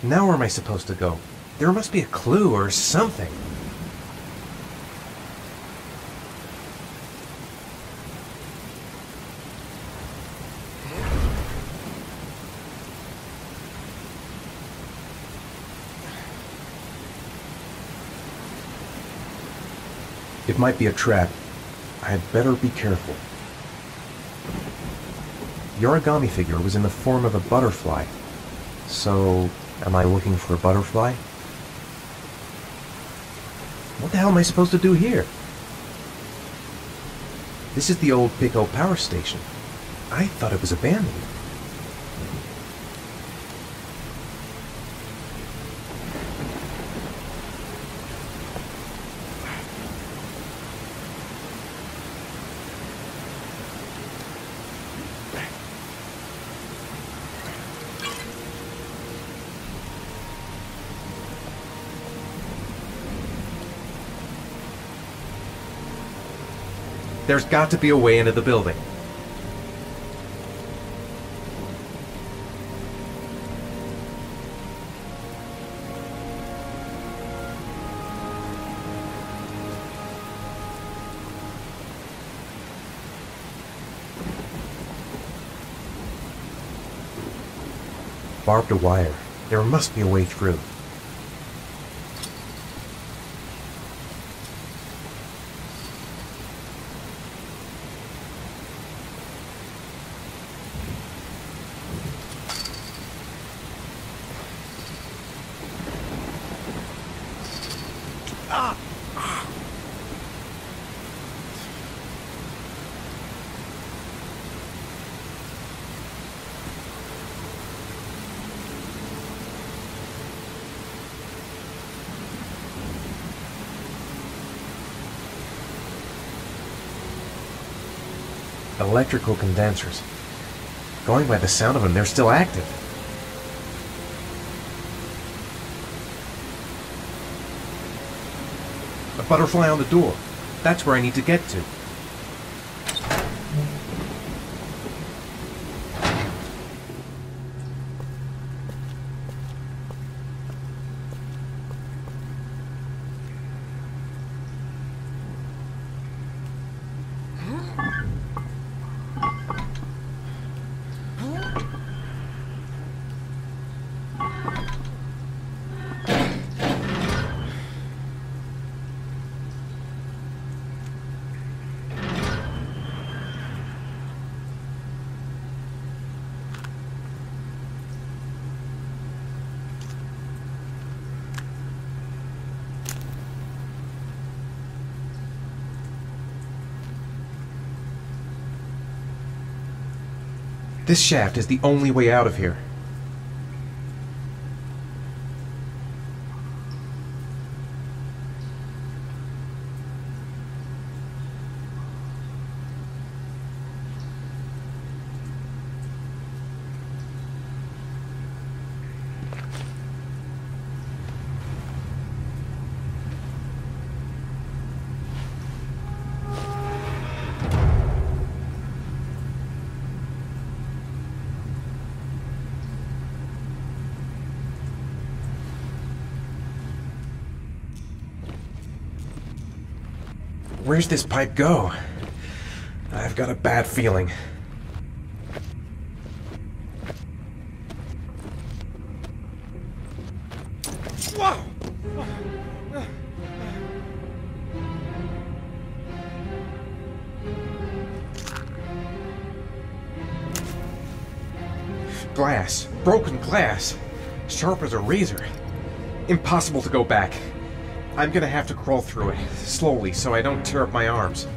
Now where am I supposed to go? There must be a clue or something. It might be a trap. I'd better be careful. The origami figure was in the form of a butterfly. So, am I looking for a butterfly? What the hell am I supposed to do here? This is the old Pico power station. I thought it was abandoned. There's got to be a way into the building. Barbed wire. There must be a way through. Electrical condensers. Going by the sound of them, they're still active. A butterfly on the door. That's where I need to get to. This shaft is the only way out of here. Where's this pipe go? I've got a bad feeling. Whoa! Glass. Broken glass. Sharp as a razor. Impossible to go back. I'm gonna have to crawl through it, slowly, so I don't tear up my arms.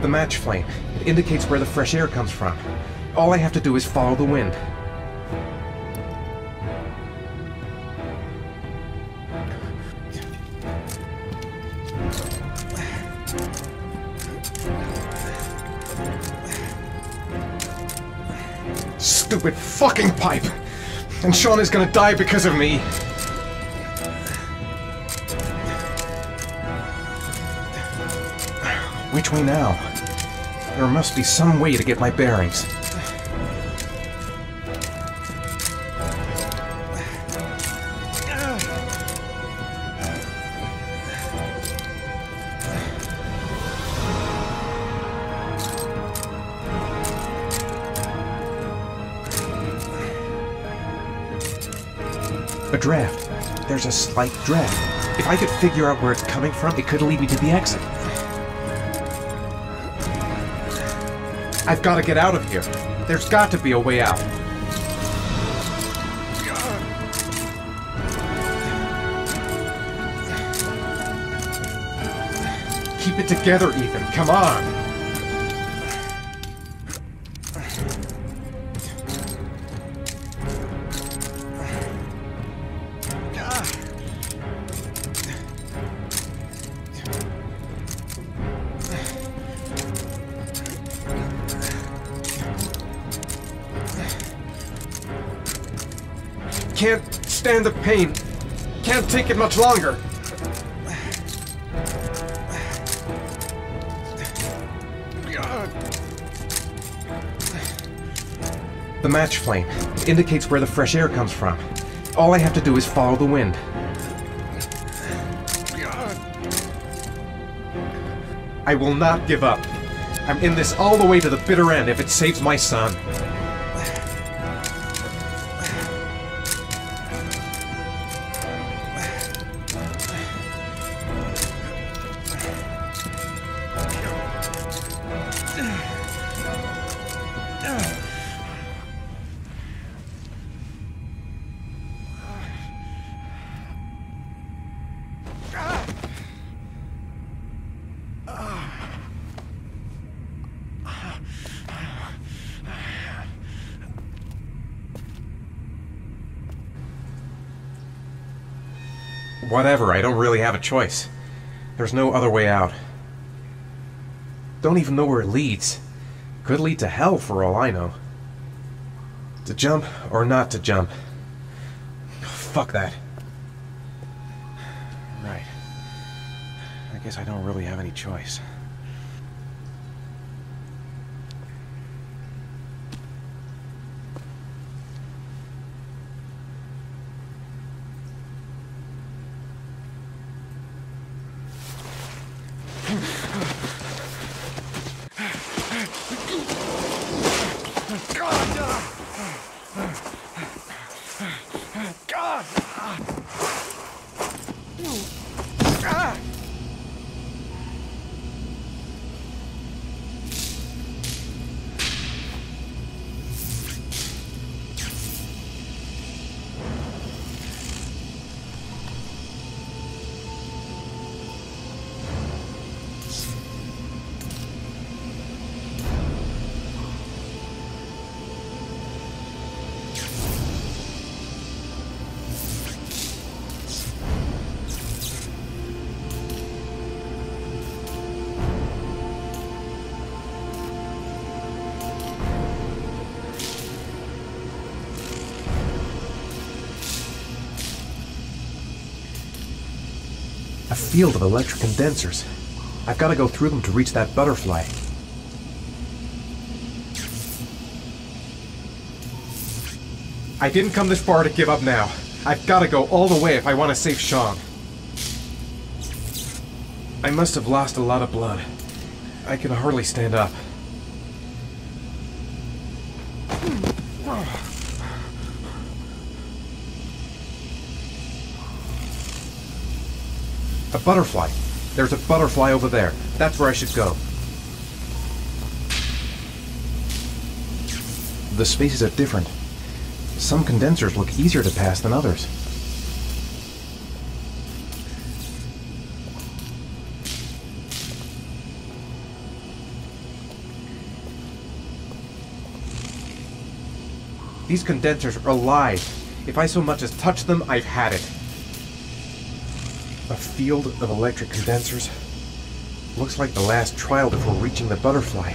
The match flame. It indicates where the fresh air comes from. All I have to do is follow the wind. Stupid fucking pipe! And Sean is gonna die because of me. Which way now? There must be some way to get my bearings. A draft. There's a slight draft. If I could figure out where it's coming from, it could lead me to the exit. I've got to get out of here. There's got to be a way out. Keep it together, Ethan. Come on. Can't stand the pain. Can't take it much longer. The match flame indicates where the fresh air comes from. All I have to do is follow the wind. I will not give up. I'm in this all the way to the bitter end if it saves my son. Whatever, I don't really have a choice. There's no other way out. Don't even know where it leads. Could lead to hell for all I know. To jump or not to jump. Fuck that. Right. I guess I don't really have any choice. A field of electric condensers. I've got to go through them to reach that butterfly. I didn't come this far to give up now. I've got to go all the way if I want to save Sean. I must have lost a lot of blood. I can hardly stand up. A butterfly. There's a butterfly over there. That's where I should go. The spaces are different. Some condensers look easier to pass than others. These condensers are alive. If I so much as touch them, I've had it. A field of electric condensers. Looks like the last trial before reaching the butterfly.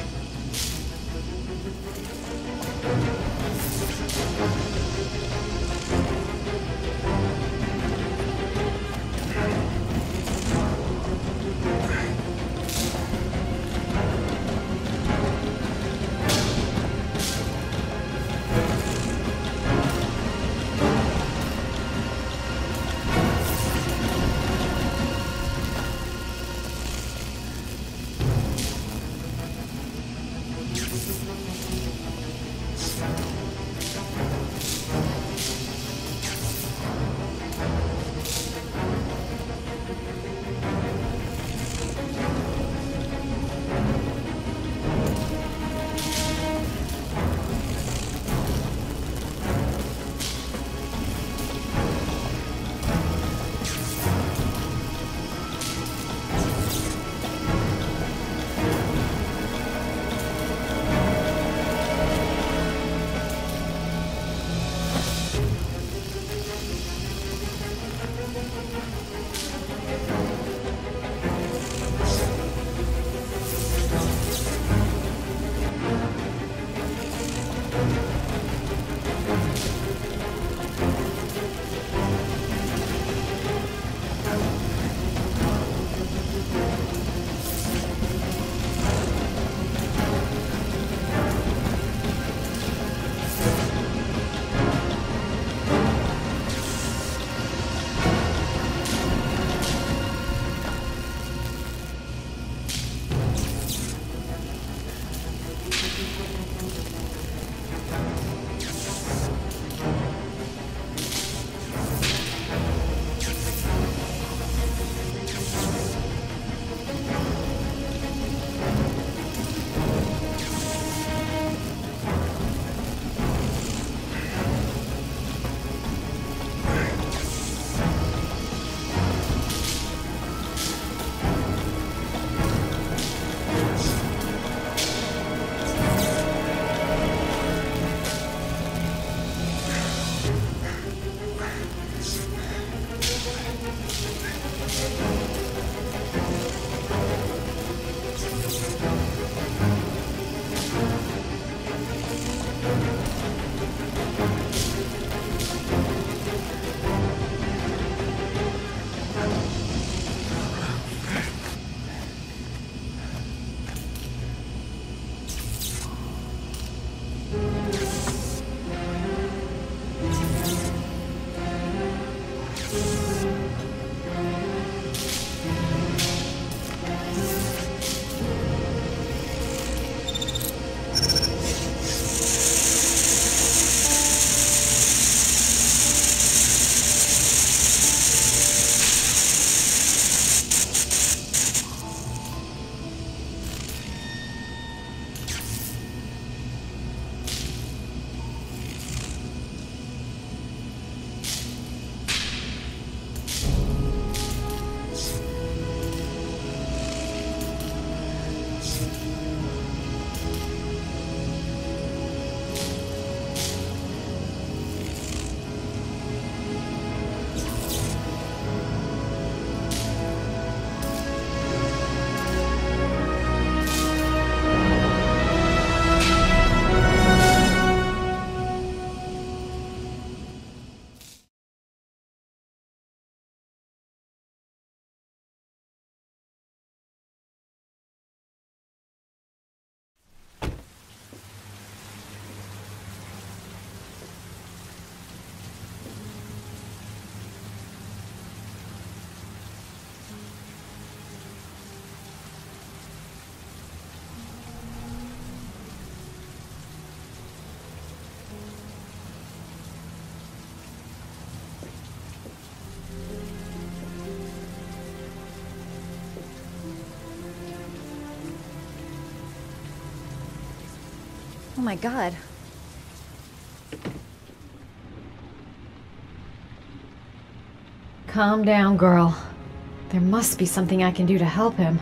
Oh my god. Calm down, girl. There must be something I can do to help him.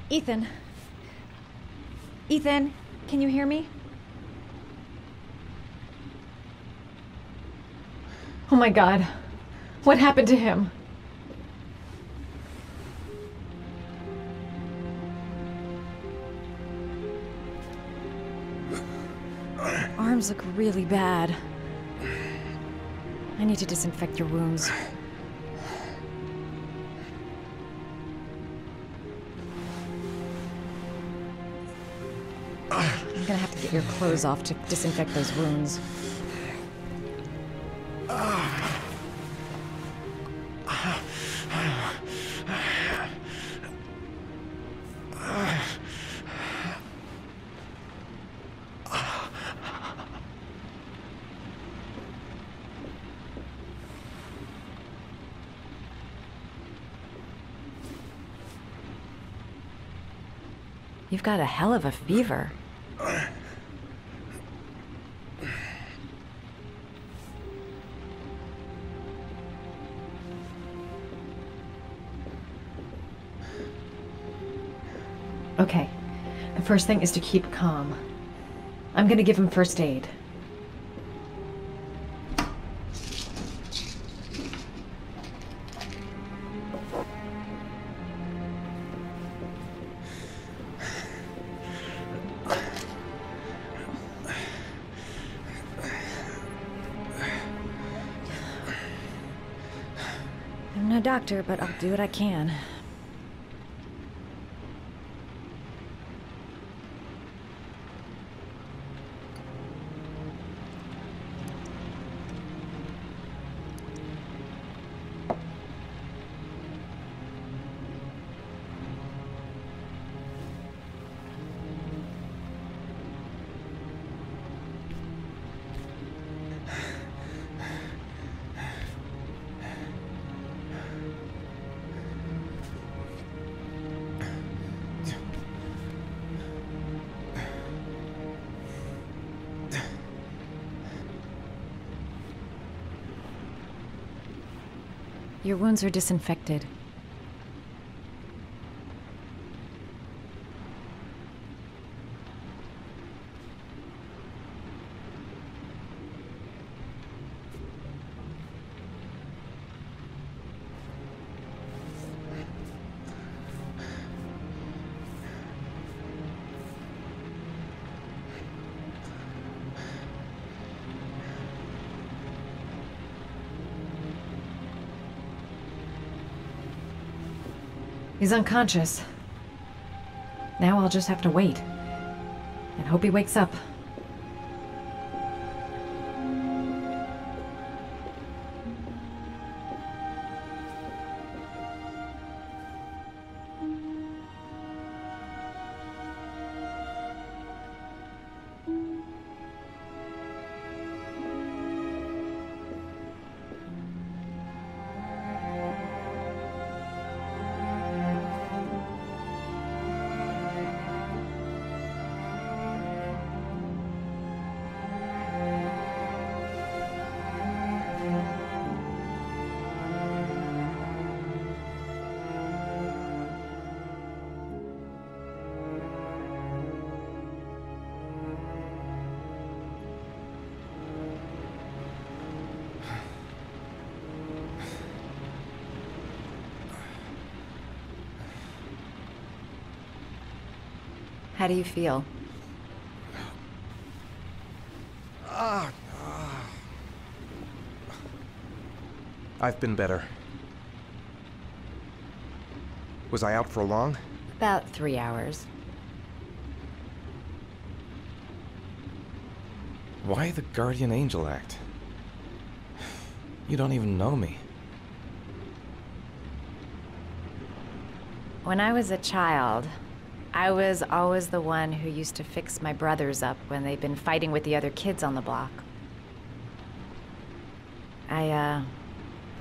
Ethan. Ethan, can you hear me? Oh my god. What happened to him? Arms look really bad. I need to disinfect your wounds. I'm gonna have to get your clothes off to disinfect those wounds. You've got a hell of a fever. Okay. The first thing is to keep calm. I'm gonna give him first aid. I'm no doctor, but I'll do what I can. Your wounds are disinfected. He's unconscious. Now I'll just have to wait. And hope he wakes up. How do you feel? I've been better. Was I out for long? About 3 hours. Why the guardian angel act? You don't even know me. When I was a child, I was always the one who used to fix my brothers up when they'd been fighting with the other kids on the block. I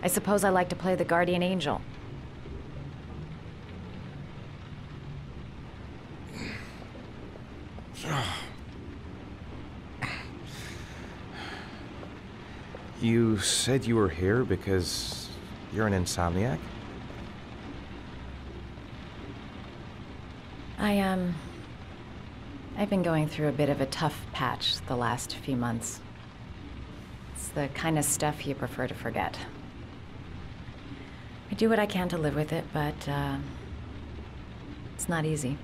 suppose I like to play the guardian angel. You said you were here because you're an insomniac? I've been going through a bit of a tough patch the last few months. It's the kind of stuff you prefer to forget. I do what I can to live with it, but, it's not easy.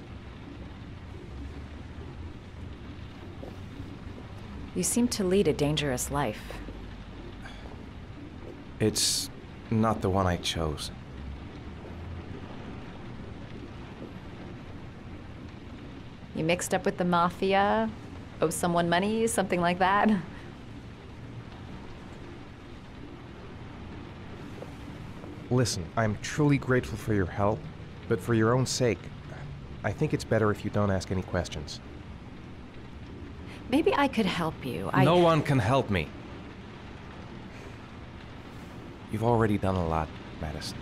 You seem to lead a dangerous life. It's not the one I chose. You mixed up with the mafia? Owe someone money? Something like that? Listen, I'm truly grateful for your help, but for your own sake, I think it's better if you don't ask any questions. Maybe I could help you. No one can help me. You've already done a lot, Madison.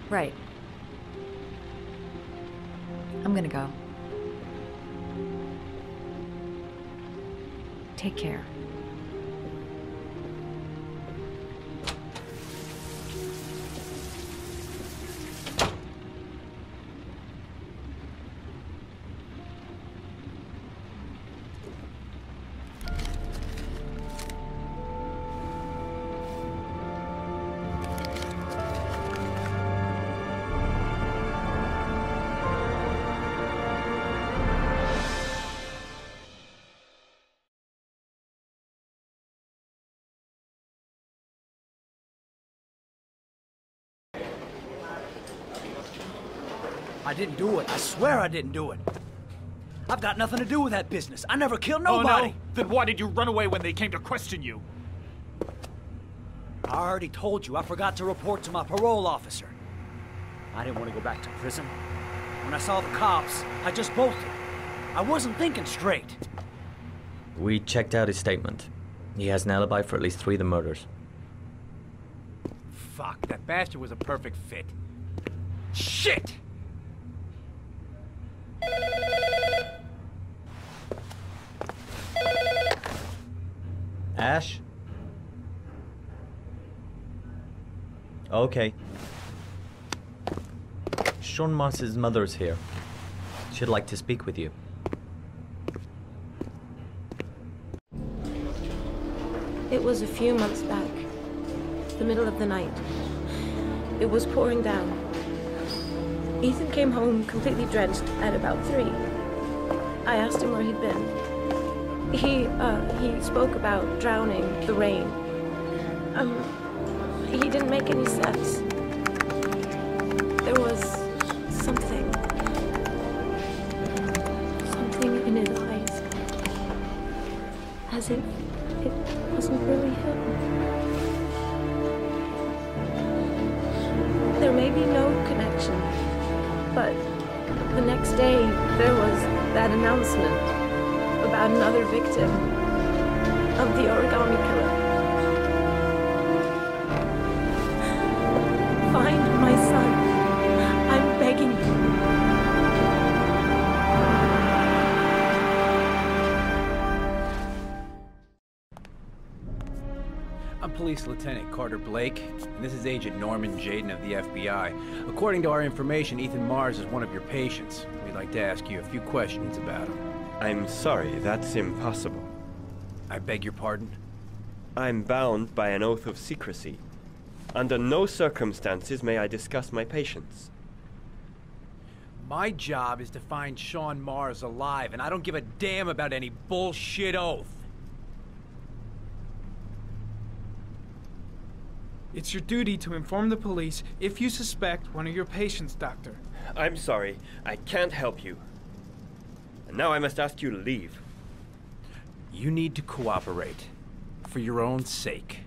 Right. I'm gonna go. Take care. I didn't do it. I swear I didn't do it. I've got nothing to do with that business. I never killed nobody. Oh, no? Then why did you run away when they came to question you? I already told you I forgot to report to my parole officer. I didn't want to go back to prison. When I saw the cops, I just bolted. I wasn't thinking straight. We checked out his statement. He has an alibi for at least 3 of the murders. Fuck, that bastard was a perfect fit. Shit! Ash? Okay. Sean Moss's mother is here. She'd like to speak with you. It was a few months back, the middle of the night. It was pouring down. Ethan came home completely drenched at about 3. I asked him where he'd been. He spoke about drowning, the rain. He didn't make any sense. There was something in his eyes, as if it wasn't really him. There may be no connection, but the next day there was that announcement about another victim of the origami killer. Find my son. I'm begging you. I'm Police Lieutenant Carter Blake, and this is Agent Norman Jaden of the FBI. According to our information, Ethan Mars is one of your patients. We'd like to ask you a few questions about him. I'm sorry, that's impossible. I beg your pardon? I'm bound by an oath of secrecy. Under no circumstances may I discuss my patients. My job is to find Sean Mars alive, and I don't give a damn about any bullshit oath. It's your duty to inform the police if you suspect one of your patients, Doctor. I'm sorry. I can't help you. And now I must ask you to leave. You need to cooperate. For your own sake.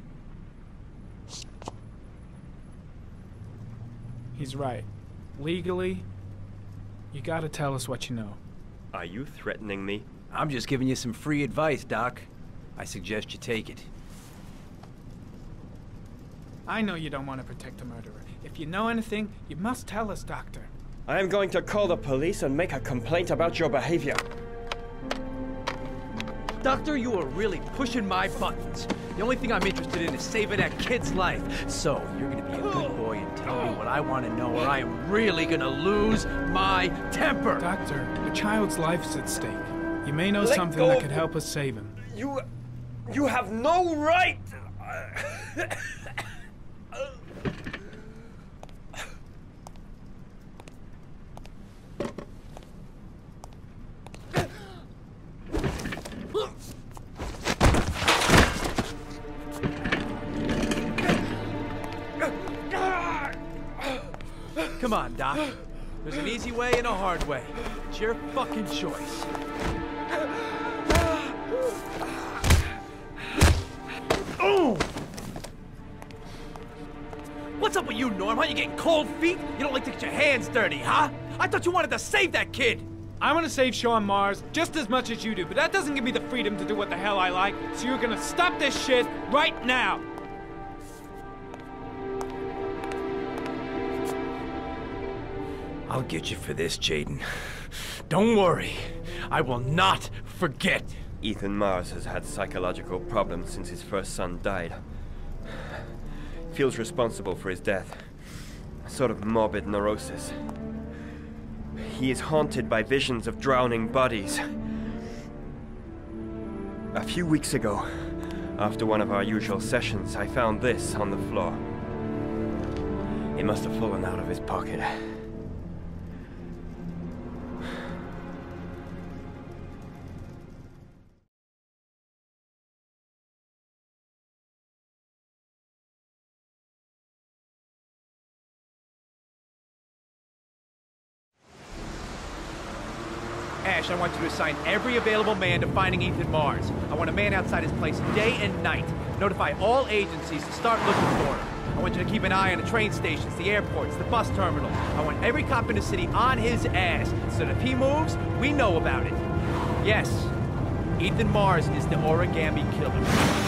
He's right. Legally, you gotta tell us what you know. Are you threatening me? I'm just giving you some free advice, Doc. I suggest you take it. I know you don't want to protect a murderer. If you know anything, you must tell us, Doctor. I am going to call the police and make a complaint about your behavior. Doctor, you are really pushing my buttons. The only thing I'm interested in is saving that kid's life. So, you're gonna be a good boy and tell me what I want to know, or I am really gonna lose my temper! Doctor, a child's life is at stake. You may know Let something go that of could help us save him. You have no right! Come on, Doc. There's an easy way and a hard way. It's your fucking choice. Oh! What's up with you, Norm? Huh? You getting cold feet? You don't like to get your hands dirty, huh? I thought you wanted to save that kid! I want to save Sean Mars just as much as you do, but that doesn't give me the freedom to do what the hell I like, so you're gonna stop this shit right now! I'll get you for this, Jayden. Don't worry. I will not forget. Ethan Mars has had psychological problems since his first son died. Feels responsible for his death. A sort of morbid neurosis. He is haunted by visions of drowning bodies. A few weeks ago, after one of our usual sessions, I found this on the floor. It must have fallen out of his pocket. Ash, I want you to assign every available man to finding Ethan Mars. I want a man outside his place day and night. Notify all agencies to start looking for him. I want you to keep an eye on the train stations, the airports, the bus terminals. I want every cop in the city on his ass, so that if he moves, we know about it. Yes, Ethan Mars is the origami killer.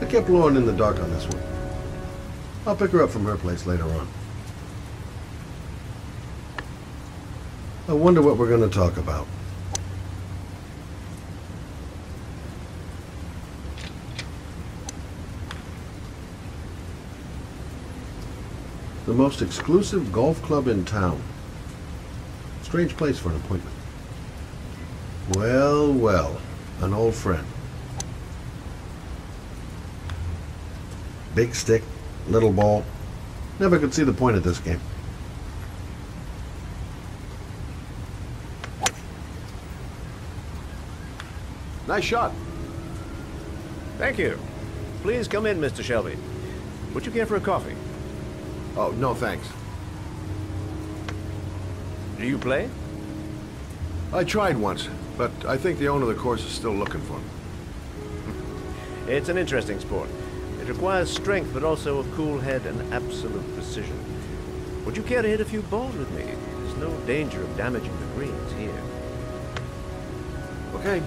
I kept Lauren in the dark on this one. I'll pick her up from her place later on. I wonder what we're going to talk about. The most exclusive golf club in town. Strange place for an appointment. Well, well, an old friend. Big stick, little ball. Never could see the point of this game. Nice shot. Thank you. Please come in, Mr. Shelby. Would you care for a coffee? Oh, no thanks. Do you play? I tried once, but I think the owner of the course is still looking for me. It's an interesting sport. It requires strength, but also a cool head and absolute precision. Would you care to hit a few balls with me? There's no danger of damaging the greens here. Okay.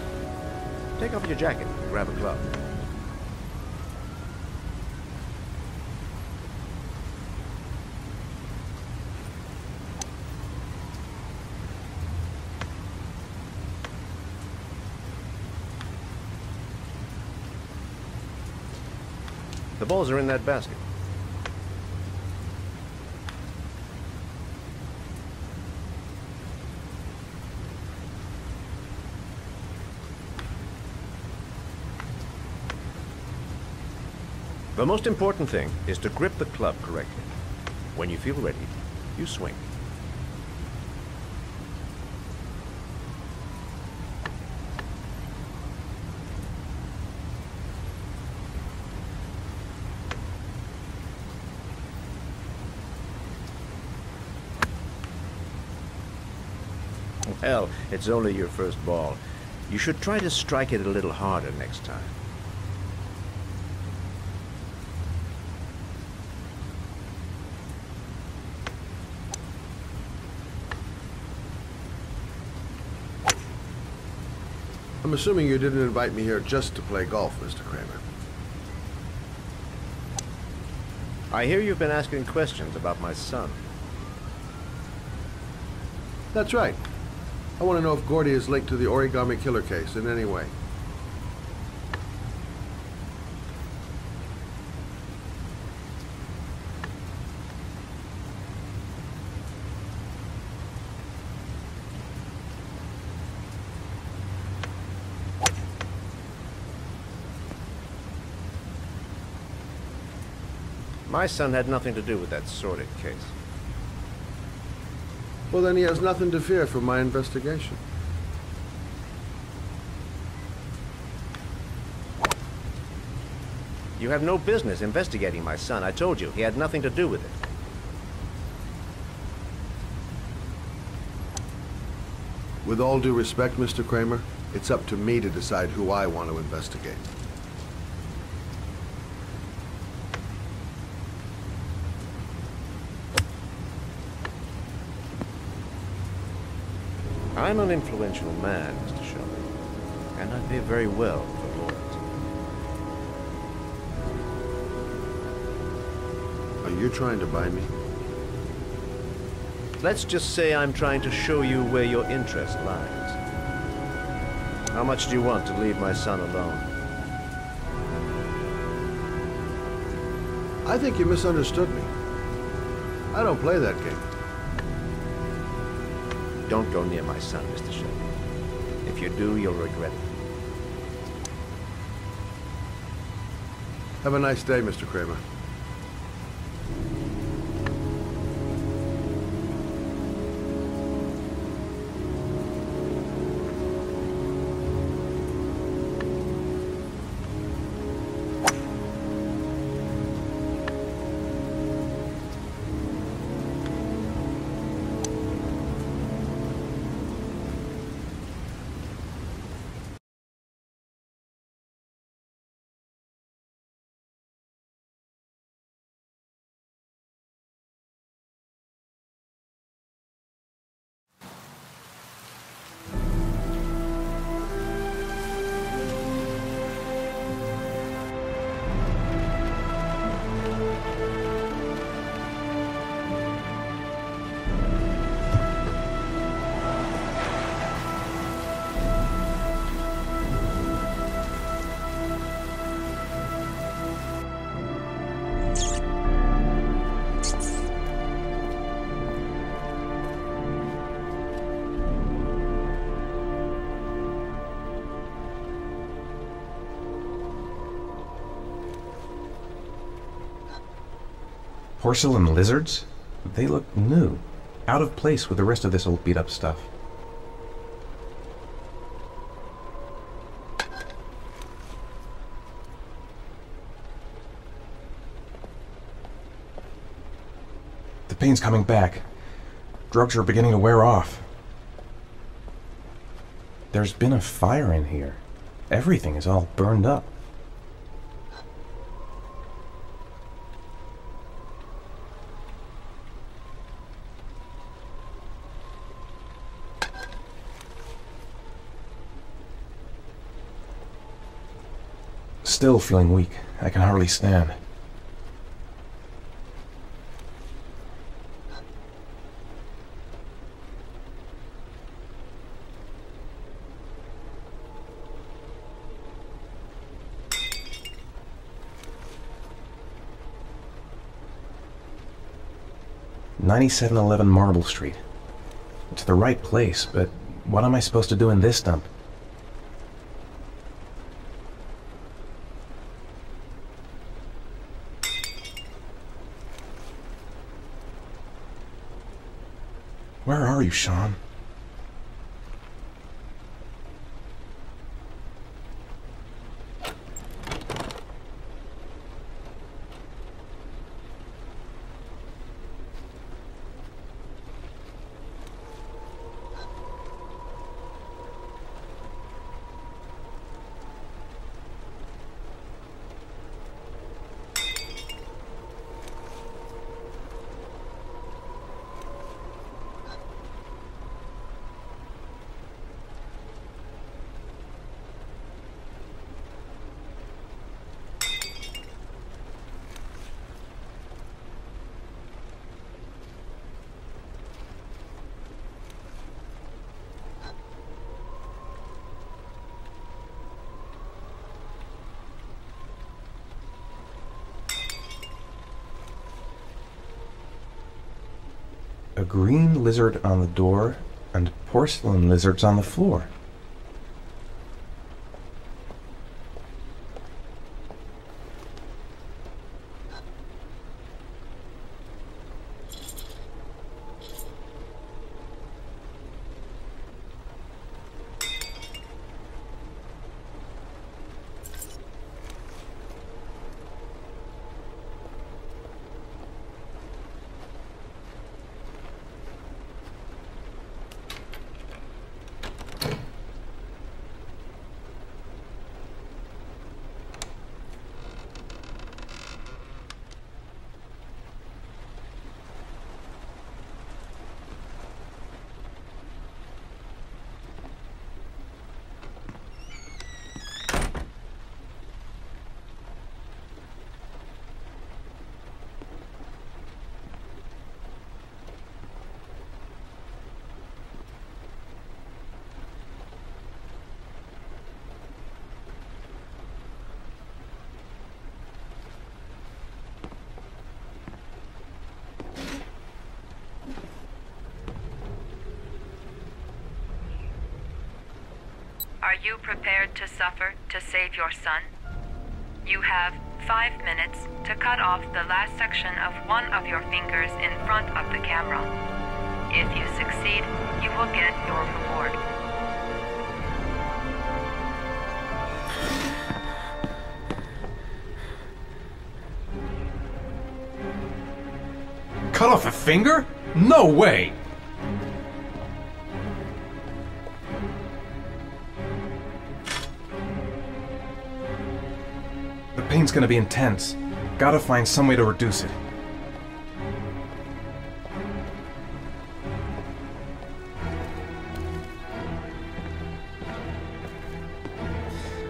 Take off your jacket and grab a club. The balls are in that basket. The most important thing is to grip the club correctly. When you feel ready, you swing. Well, it's only your first ball. You should try to strike it a little harder next time. I'm assuming you didn't invite me here just to play golf, Mr. Kramer. I hear you've been asking questions about my son. That's right. I want to know if Gordy is linked to the Origami Killer case in any way. My son had nothing to do with that sordid case. Well, then he has nothing to fear from my investigation. You have no business investigating my son. I told you, he had nothing to do with it. With all due respect, Mr. Kramer, it's up to me to decide who I want to investigate. I'm an influential man, Mr. Shelby, and I pay very well for loyalty. Are you trying to buy me? Let's just say I'm trying to show you where your interest lies. How much do you want to leave my son alone? I think you misunderstood me. I don't play that game. Don't go near my son, Mr. Shelby. If you do, you'll regret it. Have a nice day, Mr. Kramer. Porcelain lizards? They look new. Out of place with the rest of this old beat-up stuff. The pain's coming back. Drugs are beginning to wear off. There's been a fire in here. Everything is all burned up. Still feeling weak. I can hardly stand. "9711 Marble Street. It's the right place, but what am I supposed to do in this dump? Where are you, Sean? A green lizard on the door and porcelain lizards on the floor. Are you prepared to suffer to save your son? You have 5 minutes to cut off the last section of one of your fingers in front of the camera. If you succeed, you will get your reward. Cut off a finger? No way! The pain's gonna be intense. Gotta find some way to reduce it.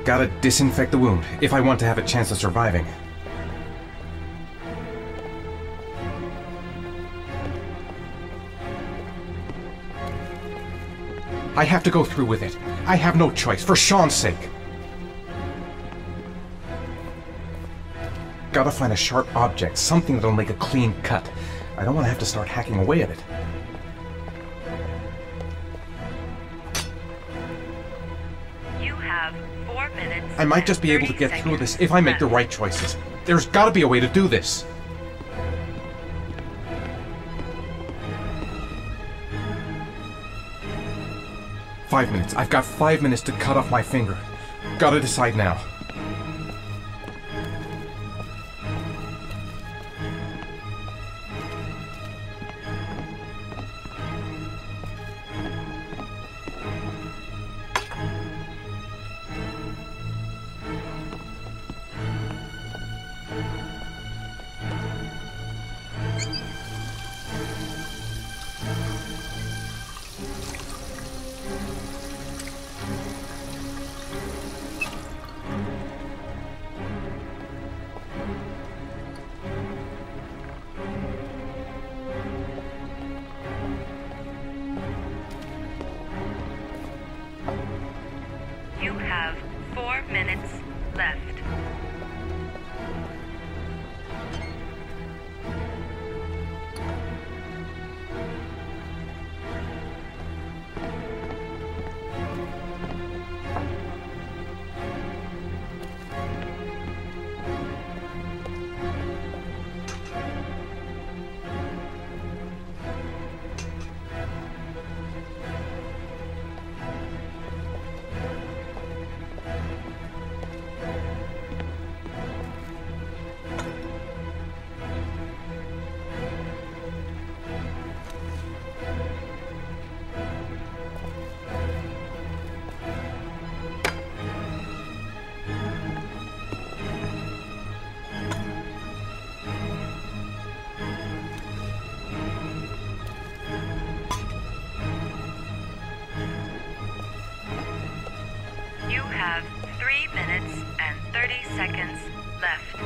Gotta disinfect the wound, if I want to have a chance of surviving. I have to go through with it. I have no choice, for Sean's sake. Gotta find a sharp object, something that'll make a clean cut. I don't want to have to start hacking away at it. You have 4 minutes. I might just be able to get through this if I make the right choices. There's gotta be a way to do this. "5 minutes. I've got 5 minutes to cut off my finger. Gotta decide now. You have 3 minutes and 30 seconds left.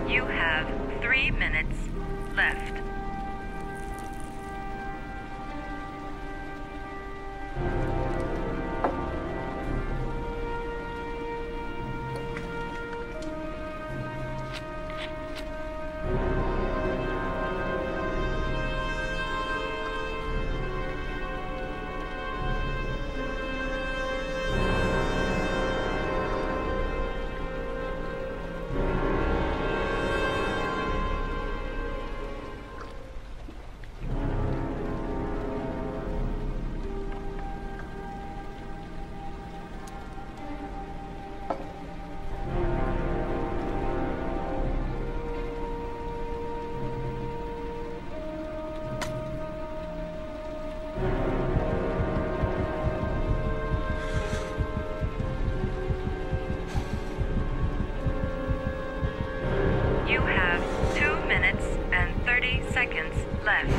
You have 3 minutes left. You have 2 minutes and 30 seconds left.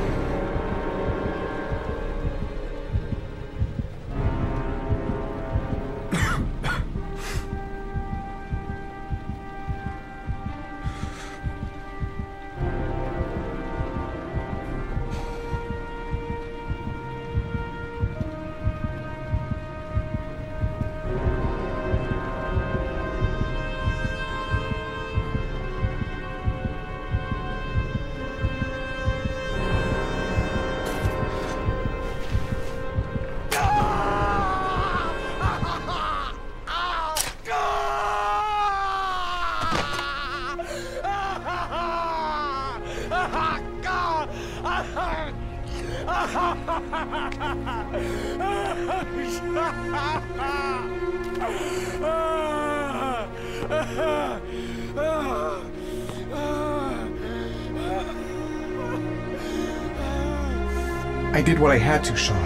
I did what I had to, Sean.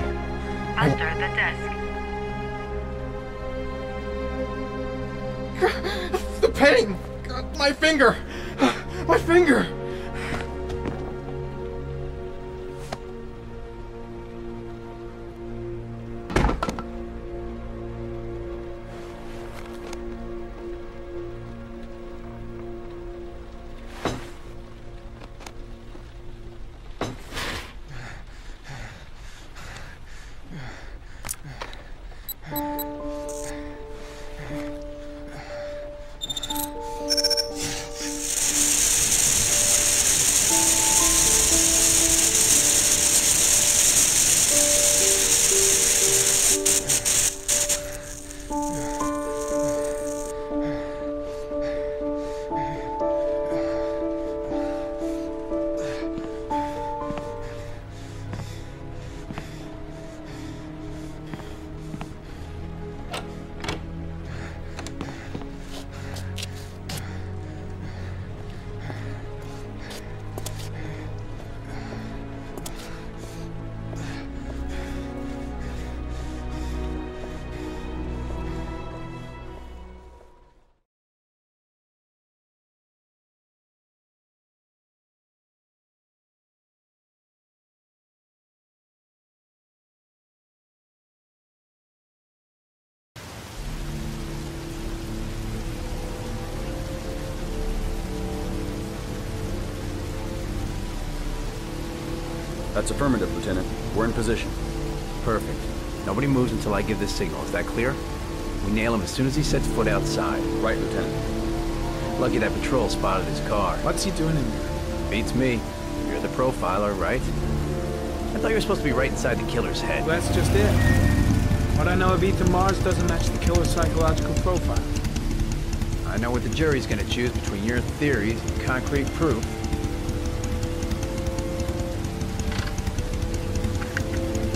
Under the desk. The pain! God, my finger! My finger! That's affirmative, Lieutenant. We're in position. Perfect. Nobody moves until I give the signal. Is that clear? We nail him as soon as he sets foot outside. Right, Lieutenant. Lucky that patrol spotted his car. What's he doing in there? Beats me. You're the profiler, right? I thought you were supposed to be right inside the killer's head. Well, that's just it. What I know of Ethan Mars doesn't match the killer's psychological profile. I know what the jury's gonna choose between your theories and concrete proof.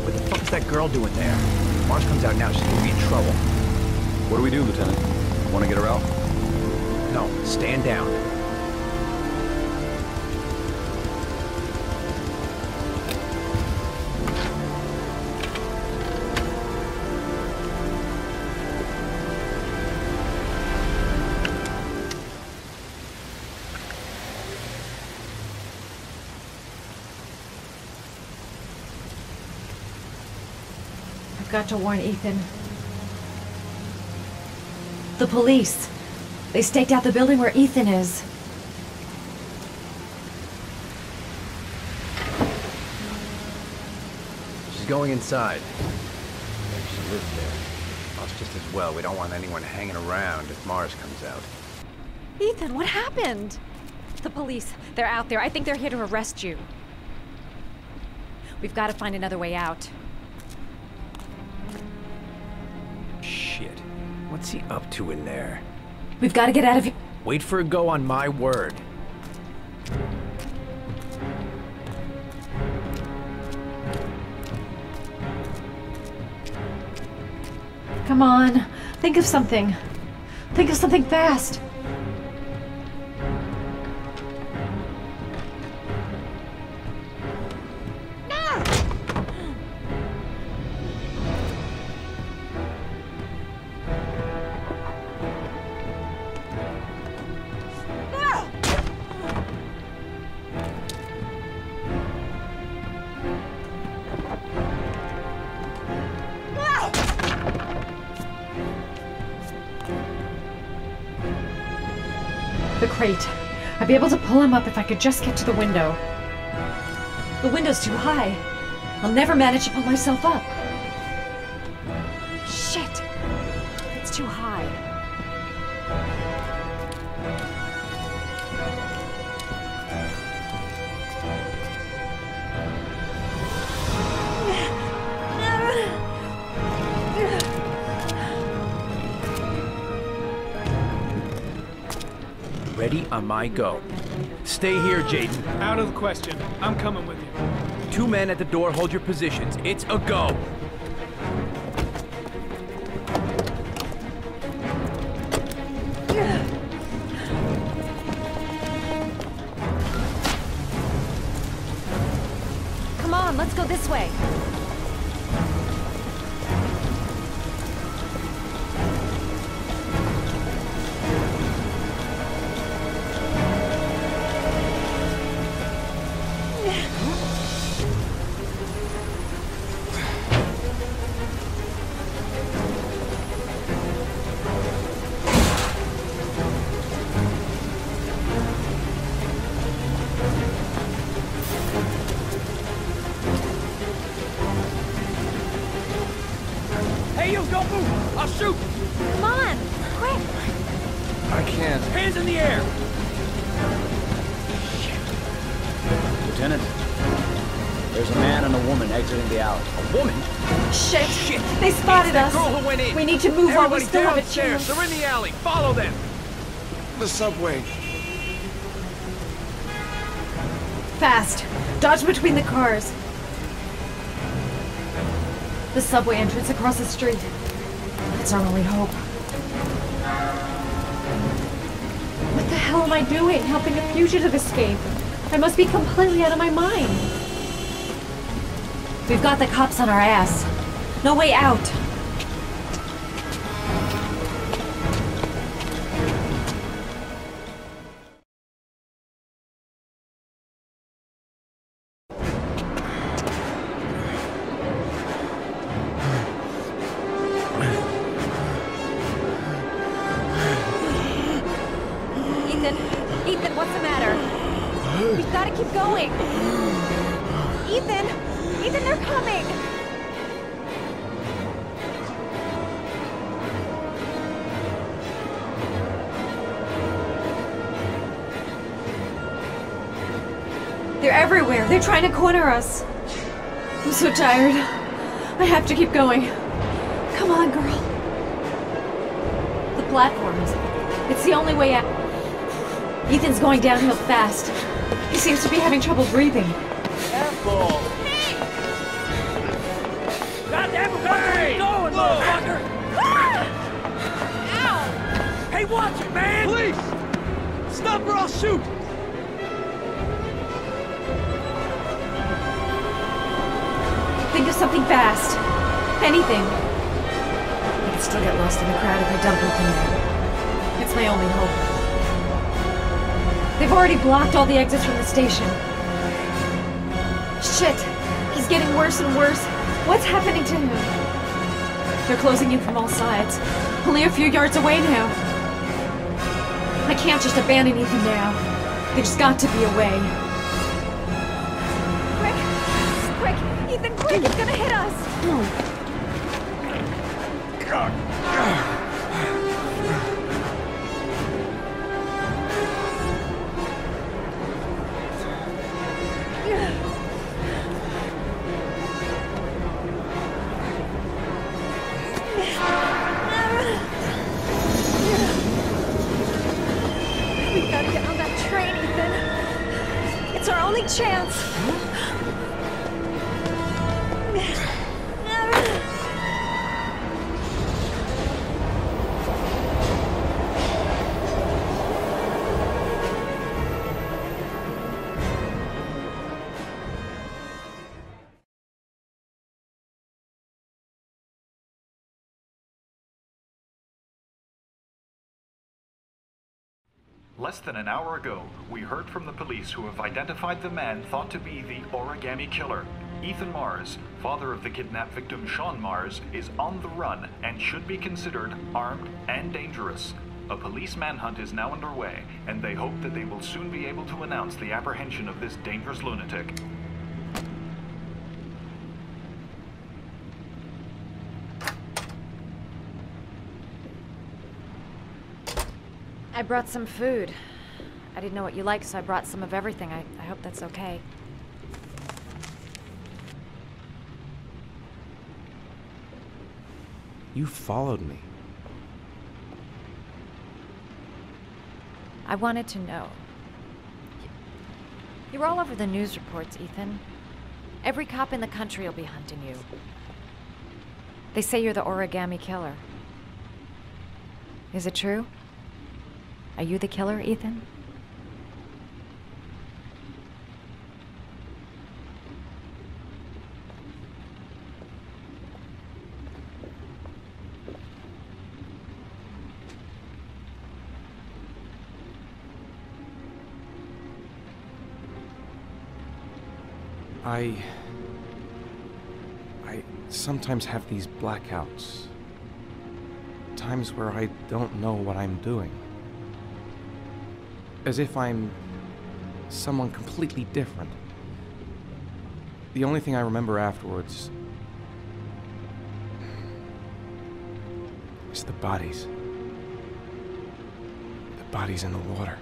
What the fuck is that girl doing there? If Mars comes out now, she's gonna be in trouble. What do we do, Lieutenant? Want to get her out? No, stand down. I've got to warn Ethan. The police. They staked out the building where Ethan is. She's going inside. Maybe she lives there. Well, it's just as well. We don't want anyone hanging around if Mars comes out. Ethan, what happened? The police. They're out there. I think they're here to arrest you. We've got to find another way out. Shit. What's he up to in there? We've got to get out of here. Wait for a go on my word. Come on. Think of something. Think of something fast. The crate. I'd be able to pull him up if I could just get to the window. The window's too high. I'll never manage to pull myself up. Shit. It's too high. Ready on my go. Stay here, Jaden. Out of the question. I'm coming with you. 2 men at the door, hold your positions. It's a go. Come on, let's go this way. Hey, you, don't move! I'll shoot! Come on, quick! I can't. Hands in the air! Lieutenant, there's a man and a woman exiting the alley. A woman? Shit! Shit! They spotted It's us! that girl who went in! We need to move while we Everybody still have a downstairs! chance. They're in the alley! Follow them! The subway. Fast! Dodge between the cars. The subway entrance across the street. That's our only hope. What the hell am I doing? Helping a fugitive escape? I must be completely out of my mind. We've got the cops on our ass. No way out. Ethan, what's the matter? We've got to keep going. Ethan, they're coming. They're everywhere. They're trying to corner us. I'm so tired. I have to keep going. Come on, girl. The platforms. It's the only way out. Ethan's going downhill fast. He seems to be having trouble breathing. Careful! Goddamn, hey! Going, motherfucker! Ow! Hey, watch it, man! Police! Stop or I'll shoot! Think of something fast. Anything. I could still get lost in the crowd if I dump Ethan there. It's my only hope. They've already blocked all the exits from the station. Shit! He's getting worse and worse. What's happening to him? They're closing in from all sides. Only a few yards away now. I can't just abandon Ethan now. There's got to be a way. Quick! Quick! Ethan, quick! It's gonna hit us! God. We gotta get on that train, Ethan. It's our only chance. Less than an hour ago, we heard from the police who have identified the man thought to be the Origami Killer. Ethan Mars, father of the kidnapped victim Sean Mars, is on the run and should be considered armed and dangerous. A police manhunt is now underway, and they hope that they will soon be able to announce the apprehension of this dangerous lunatic. I brought some food. I didn't know what you liked, so I brought some of everything. I hope that's okay. You followed me. I wanted to know. You're all over the news reports, Ethan. Every cop in the country will be hunting you. They say you're the Origami Killer. Is it true? Are you the killer, Ethan? I sometimes have these blackouts. Times where I don't know what I'm doing. As if I'm someone completely different. The only thing I remember afterwards is the bodies. The bodies in the water.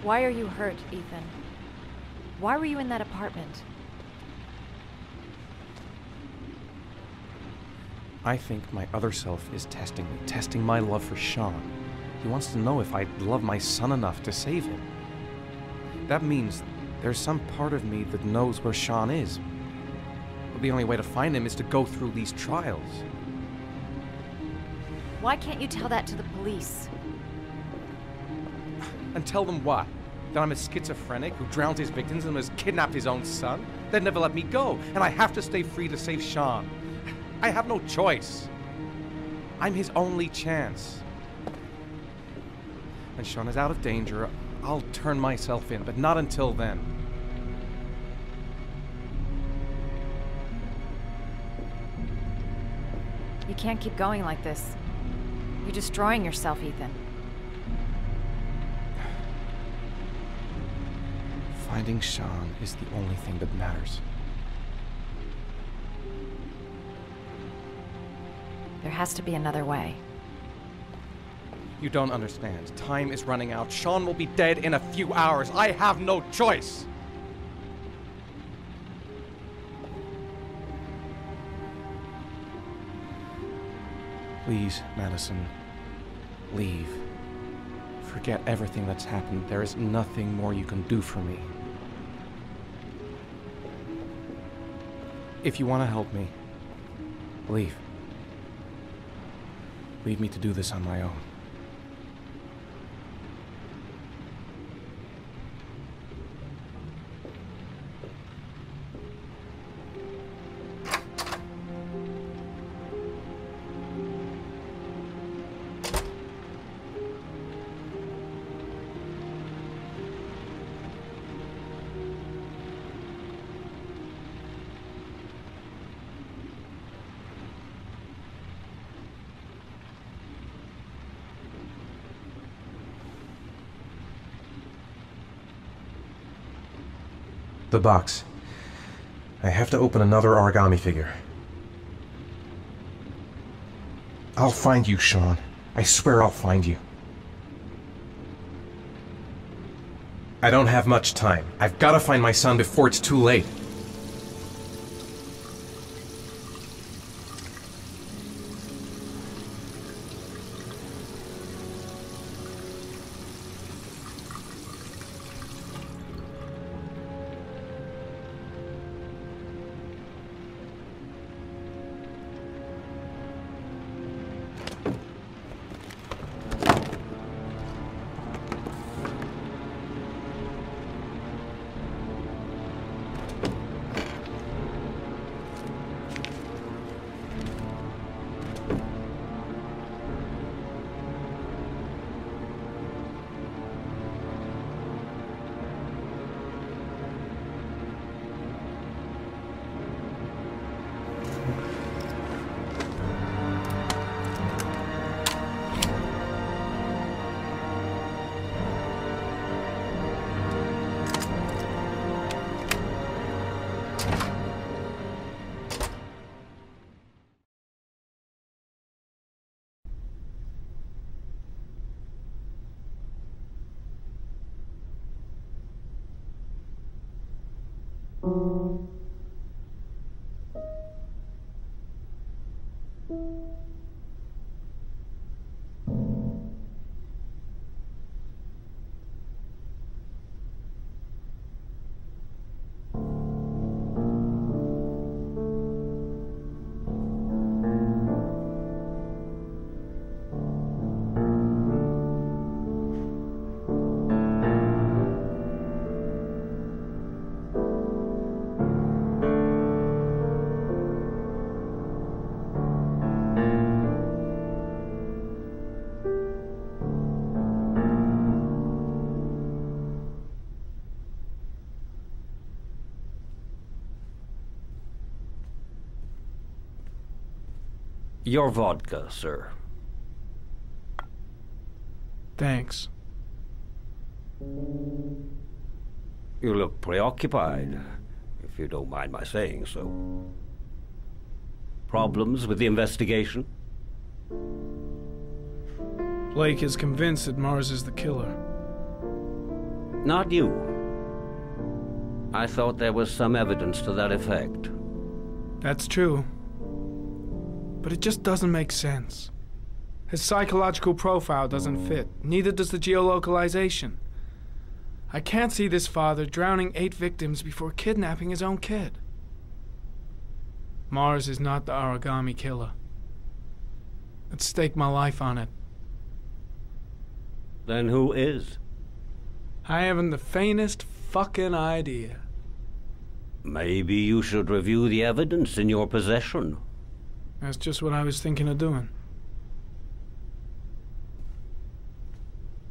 Why are you hurt, Ethan? Why were you in that apartment? I think my other self is testing me, testing my love for Sean. He wants to know if I love my son enough to save him. That means there's some part of me that knows where Sean is. But the only way to find him is to go through these trials. Why can't you tell that to the police? And tell them what? That I'm a schizophrenic who drowned his victims and has kidnapped his own son? They'd never let me go, and I have to stay free to save Sean. I have no choice. I'm his only chance. When Sean is out of danger, I'll turn myself in, but not until then. You can't keep going like this. You're destroying yourself, Ethan. Finding Sean is the only thing that matters. There has to be another way. You don't understand. Time is running out. Sean will be dead in a few hours. I have no choice. Please, Madison, leave. Forget everything that's happened. There is nothing more you can do for me. If you want to help me, leave. Leave me to do this on my own. The box. I have to open another origami figure. I'll find you, Sean. I swear I'll find you. I don't have much time. I've got to find my son before it's too late. Your vodka, sir. Thanks. You look preoccupied, if you don't mind my saying so. Problems with the investigation? Blake is convinced that Mars is the killer. Not you. I thought there was some evidence to that effect. That's true. But it just doesn't make sense. His psychological profile doesn't fit. Neither does the geolocalization. I can't see this father drowning 8 victims before kidnapping his own kid. Mars is not the origami killer. I'd stake my life on it. Then who is? I haven't the faintest fucking idea. Maybe you should review the evidence in your possession. That's just what I was thinking of doing.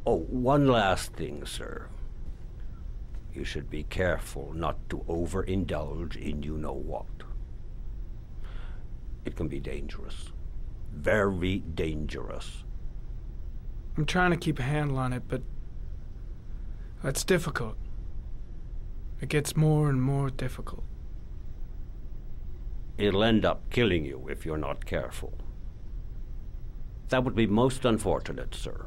Oh, one last thing, sir. You should be careful not to overindulge in you-know-what. It can be dangerous. Very dangerous. I'm trying to keep a handle on it, but that's difficult. It gets more and more difficult. It'll end up killing you if you're not careful. That would be most unfortunate, sir.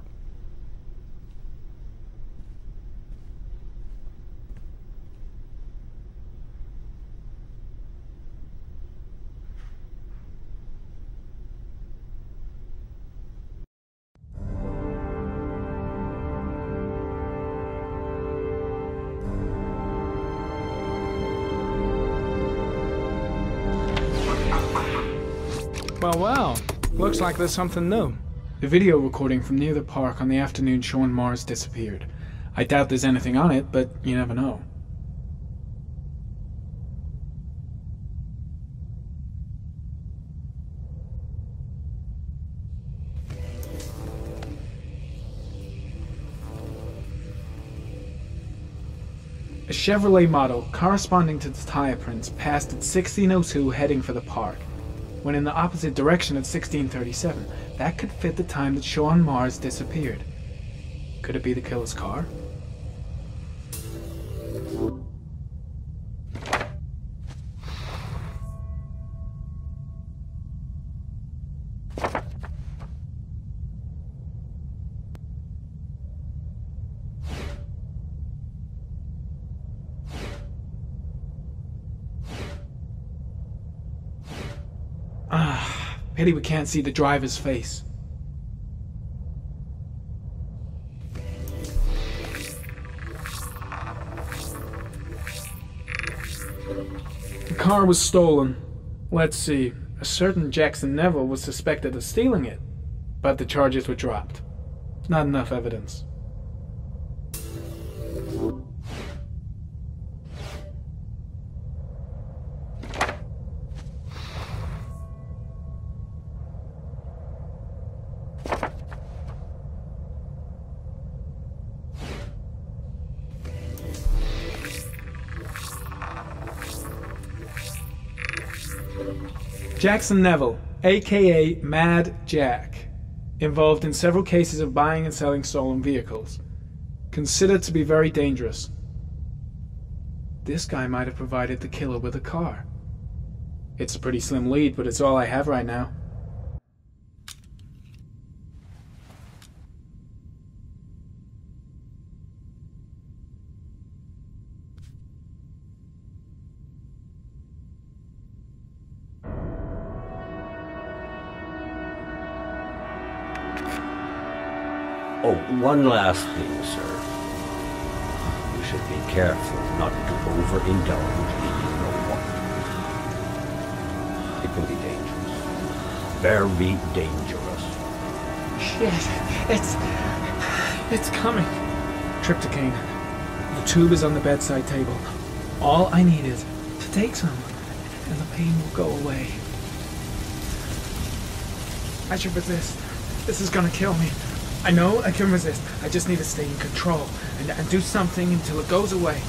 Well, well. Looks like there's something new. The video recording from near the park on the afternoon Sean Mars disappeared. I doubt there's anything on it, but you never know. A Chevrolet model corresponding to the tire prints passed at 16:02 heading for the park, when in the opposite direction at 16:37. That could fit the time that Sean Mars disappeared. Could it be the killer's car? Pity we can't see the driver's face. The car was stolen. Let's see. A certain Jackson Neville was suspected of stealing it, but the charges were dropped. Not enough evidence. Jackson Neville, aka Mad Jack, involved in several cases of buying and selling stolen vehicles. Considered to be very dangerous. This guy might have provided the killer with a car. It's a pretty slim lead, but it's all I have right now. Oh, one last thing, sir. You should be careful not to overindulge in what. It can be dangerous. Very dangerous. Shit, it's coming. Tryptocane. The tube is on the bedside table. All I need is to take some, and the pain will go away. I should resist. This is gonna kill me. I know I can resist. I just need to stay in control and do something until it goes away.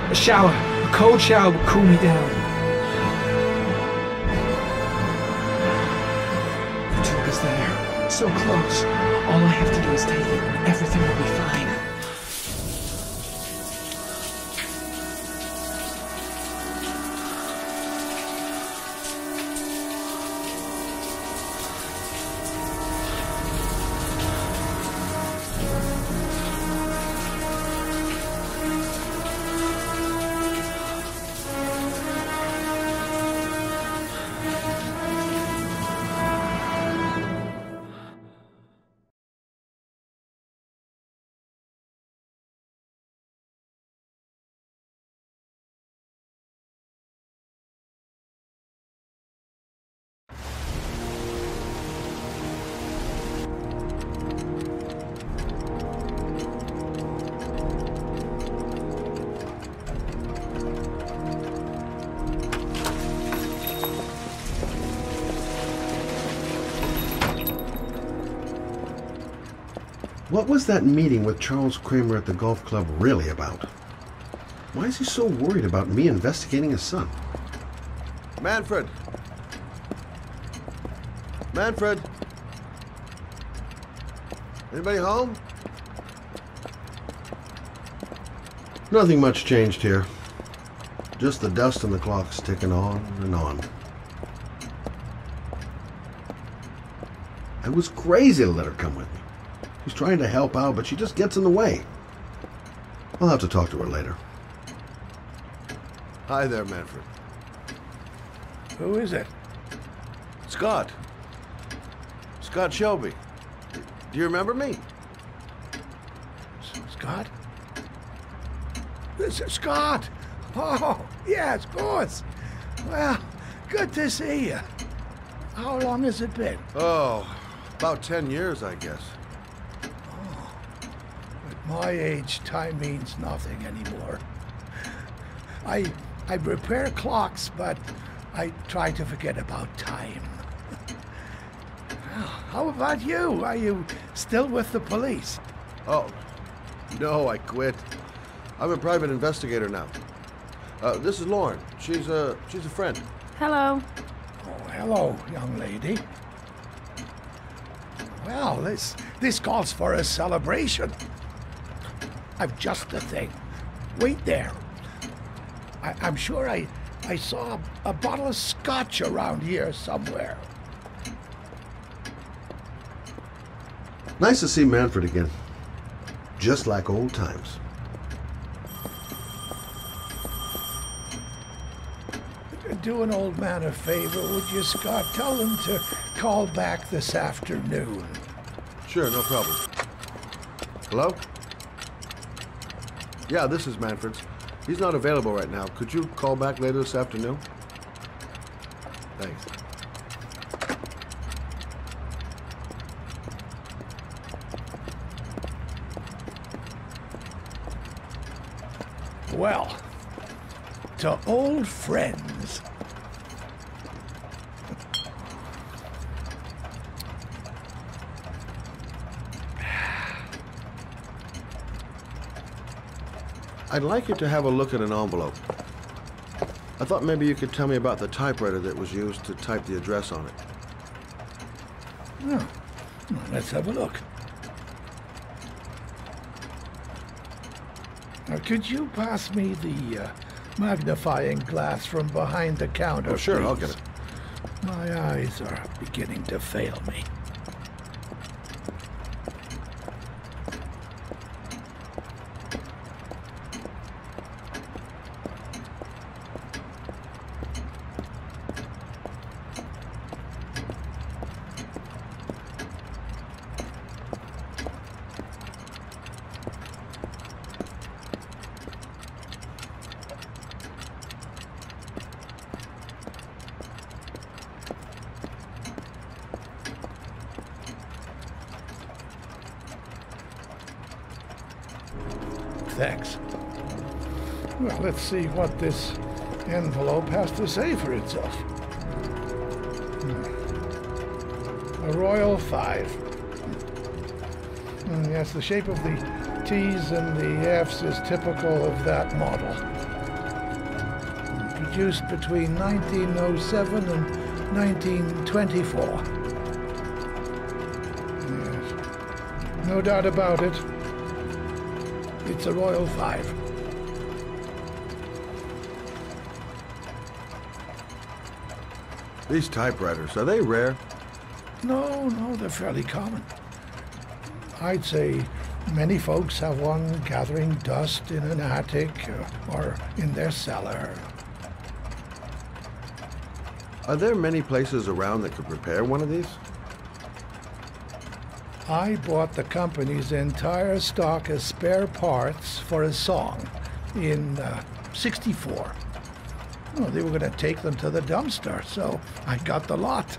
A shower. A cold shower will cool me down. The tube is there. So close. All I have to do is take it, and everything will be fine. What was that meeting with Charles Kramer at the golf club really about? Why is he so worried about me investigating his son? Manfred! Manfred! Anybody home? Nothing much changed here. Just the dust and the clocks ticking on and on. I was crazy to let her come with me. She's trying to help out, but she just gets in the way. I'll have to talk to her later. Hi there, Manfred. Who is it? Scott. Scott Shelby. Do you remember me? Scott? This is Scott! Oh, yes, of course. Well, good to see you. How long has it been? Oh, about 10 years, I guess. Oh, at my age, time means nothing anymore. I repair clocks, but I try to forget about time. How about you? Are you still with the police? Oh, no, I quit. I'm a private investigator now. This is Lauren. She's a friend. Hello. Oh, hello, young lady. Well, this calls for a celebration. I've just the thing. Wait there. I'm sure I saw a bottle of scotch around here somewhere. Nice to see Manfred again. Just like old times. Do an old man a favor, would you, Scott? Tell him to call back this afternoon. Sure, no problem. Hello? Yeah, this is Manfred's. He's not available right now. Could you call back later this afternoon? Thanks. Well, to old friends. I'd like you to have a look at an envelope. I thought maybe you could tell me about the typewriter that was used to type the address on it. Oh, well, let's have a look. Now, could you pass me the magnifying glass from behind the counter, Oh, sure, please? I'll get it. My eyes are beginning to fail me. Thanks. Well, let's see what this envelope has to say for itself. A Royal 5. Yes, the shape of the T's and the F's is typical of that model. Produced between 1907 and 1924. Yes. No doubt about it. It's a Royal 5. These typewriters, are they rare? No, they're fairly common. I'd say many folks have one gathering dust in an attic or in their cellar. Are there many places around that could repair one of these? I bought the company's entire stock of spare parts for a song in '64. Well, they were going to take them to the dumpster, so I got the lot.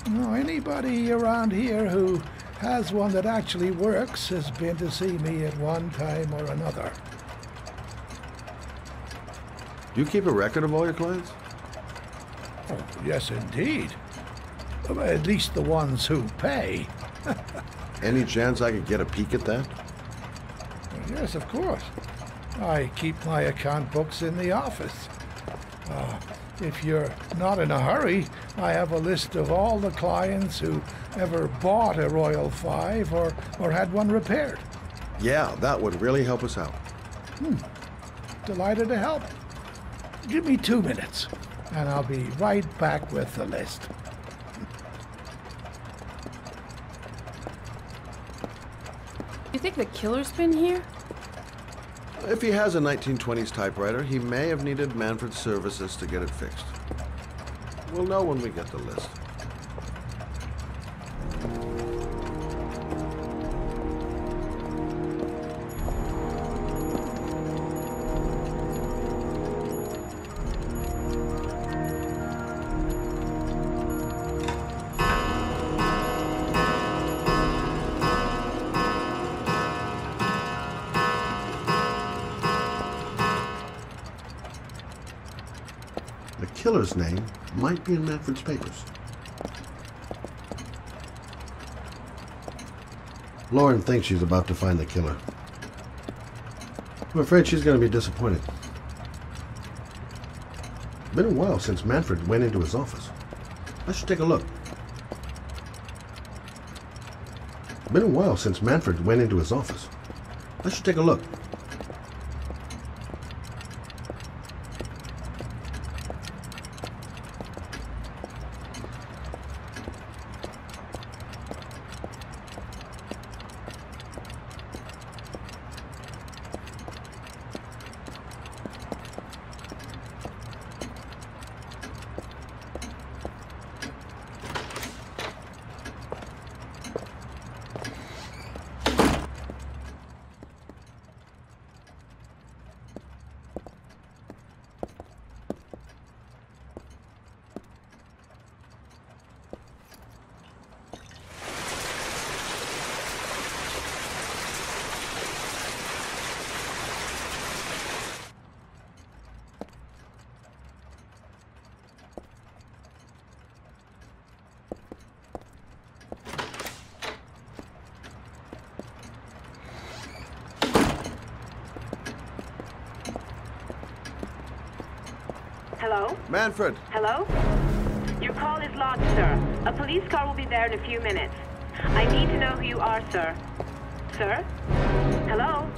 No, anybody around here who has one that actually works has been to see me at one time or another. Do you keep a record of all your clients? Oh, yes, indeed. At least the ones who pay. Any chance I could get a peek at that? Yes, of course. I keep my account books in the office. If you're not in a hurry, I have a list of all the clients who ever bought a Royal 5 or had one repaired. Yeah, that would really help us out. Delighted to help. Give me 2 minutes, and I'll be right back with the list. You think the killer's been here? If he has a 1920s typewriter, he may have needed Manfred's services to get it fixed. We'll know when we get the list. The killer's name might be in Manfred's papers. Lauren thinks she's about to find the killer. I'm afraid she's going to be disappointed. Been a while since Manfred went into his office. I should take a look. Been a while since Manfred went into his office. I should take a look. Hello? Manfred! Hello? Your call is lodged, sir. A police car will be there in a few minutes. I need to know who you are, sir. Sir? Hello?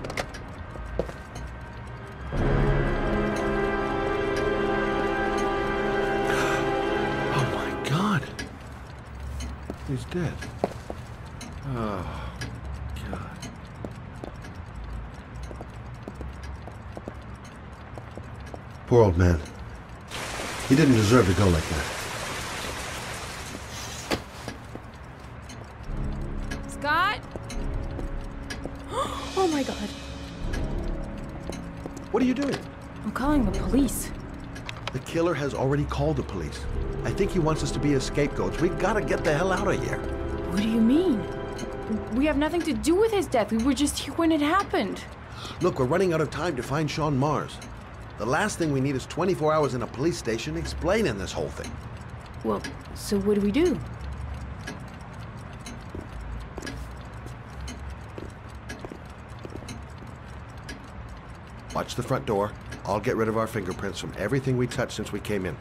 Oh my God! He's dead. Oh, God. Poor old man. He didn't deserve to go like that. Scott? Oh my God. What are you doing? I'm calling the police. The killer has already called the police. I think he wants us to be his scapegoats. We gotta get the hell out of here. What do you mean? We have nothing to do with his death. We were just here when it happened. Look, we're running out of time to find Sean Mars. The last thing we need is 24 hours in a police station explaining this whole thing. Well, so what do we do? Watch the front door. I'll get rid of our fingerprints from everything we touched since we came in.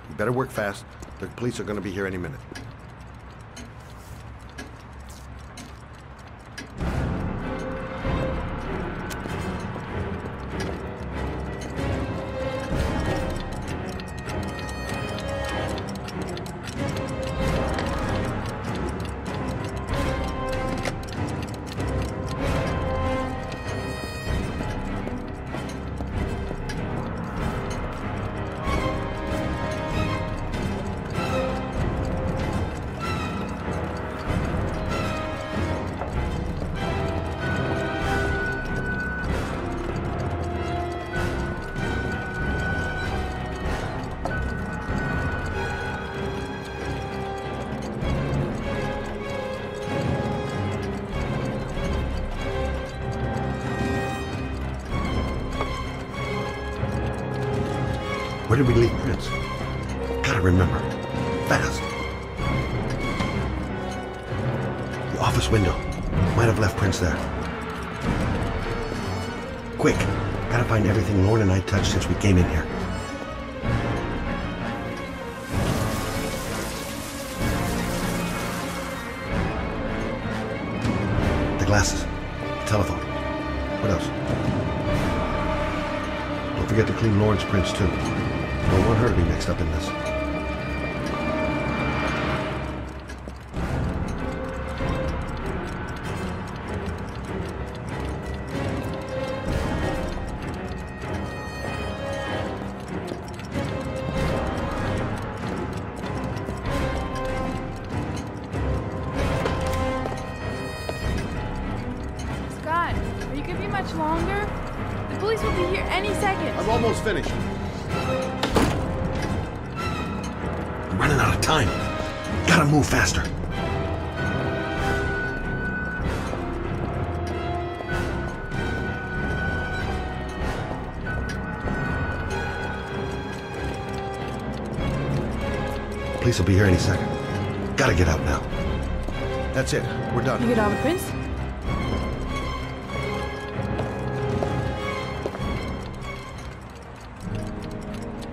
You better work fast. The police are going to be here any minute. Where did we leave Prince? Gotta remember. Fast. The office window. Might have left prints there. Quick! Gotta find everything Lorne and I touched since we came in here. The glasses. The telephone. What else? Don't forget to clean Lorne's prints, too. Don't want her to be mixed up in this. Scott, are you gonna be much longer? The police will be here any second. I'm almost finished. I'm running out of time. Gotta move faster. Police will be here any second. Gotta get out now. That's it. We're done. You get all the prints?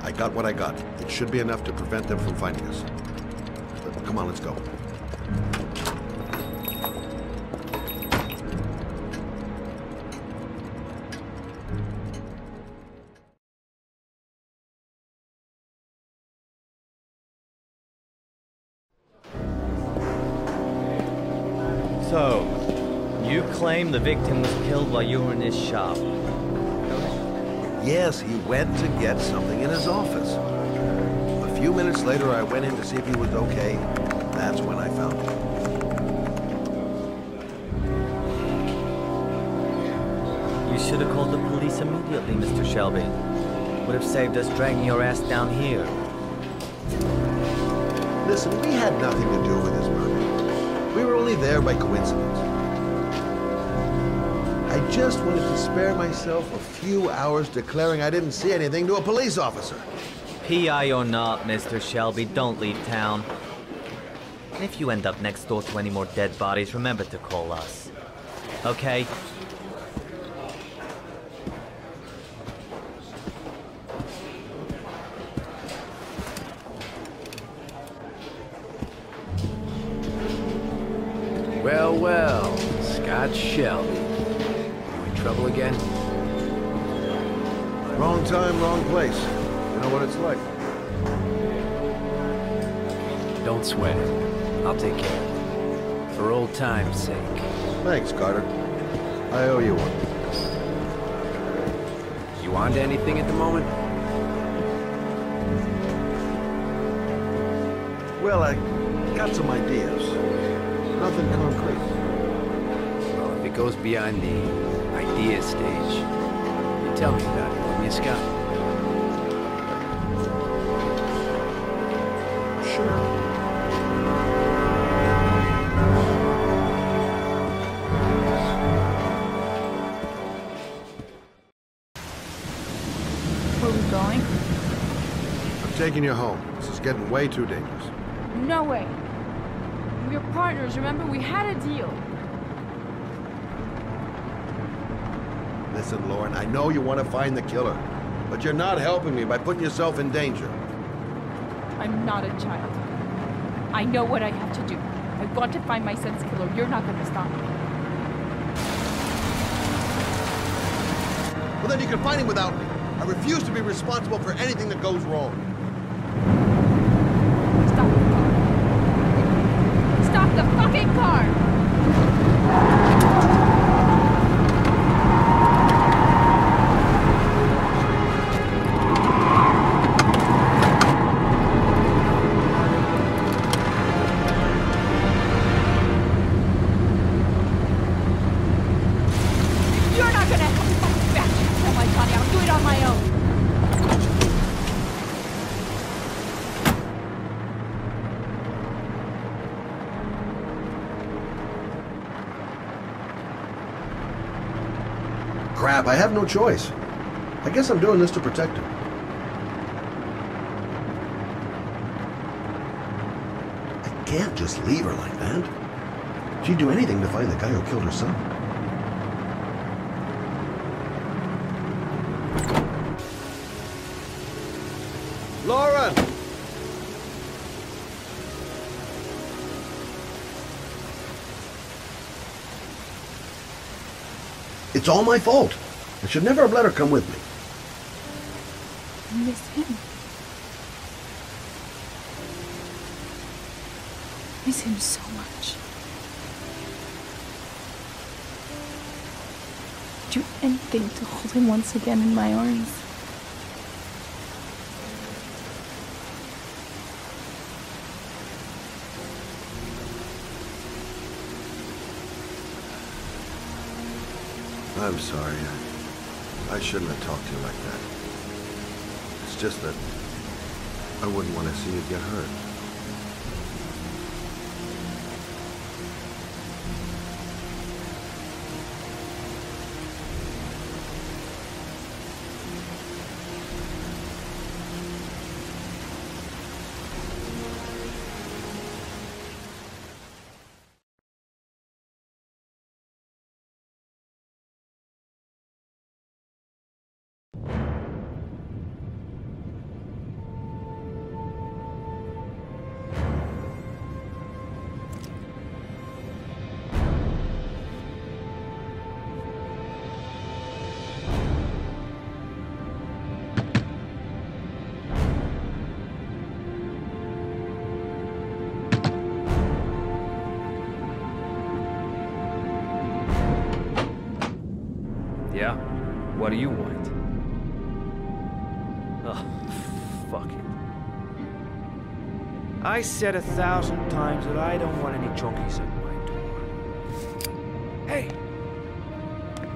I got what I got. It should be enough to prevent them from finding us. Come on, let's go. So, you claim the victim was killed while you were in his shop. Yes, he went to get something in his office. A few minutes later, I went in to see if he was okay. That's when I found him. You should have called the police immediately, Mr. Shelby. Would have saved us dragging your ass down here. Listen, we had nothing to do with this murder. We were only there by coincidence. I just wanted to spare myself a few hours declaring I didn't see anything to a police officer. PI or not, Mr. Shelby, don't leave town. And if you end up next door to any more dead bodies, remember to call us. Okay? Well, well, Scott Shelby. You in trouble again? Wrong time, wrong place. You know what it's like. Don't sweat it. I'll take care of it. For old time's sake. Thanks, Carter. I owe you one. You on to anything at the moment? Well, I got some ideas. Nothing concrete. Well, if it goes beyond the idea stage, you tell me about it, will you, Scott? Sure. Where are we going? I'm taking you home. This is getting way too dangerous. No way. We're partners, remember? We had a deal. Listen, Lauren, I know you want to find the killer, but you're not helping me by putting yourself in danger. I'm not a child. I know what I have to do. I want to find my son's killer. You're not going to stop me. Well, then you can find him without me. I refuse to be responsible for anything that goes wrong. Stop the fucking car! You're not gonna have to fucking back me from my Johnny. I'll do it on my own. Crap, I have no choice. I guess I'm doing this to protect her. I can't just leave her like that. She'd do anything to find the guy who killed her son. Lauren! It's all my fault. I should never have let her come with me. I miss him. I miss him so much. I'd do anything to hold him once again in my arms. I'm sorry. I shouldn't have talked to you like that. It's just that I wouldn't want to see you get hurt. Yeah? What do you want? Oh, fuck it. I said 1,000 times that I don't want any junkies at my door. Hey!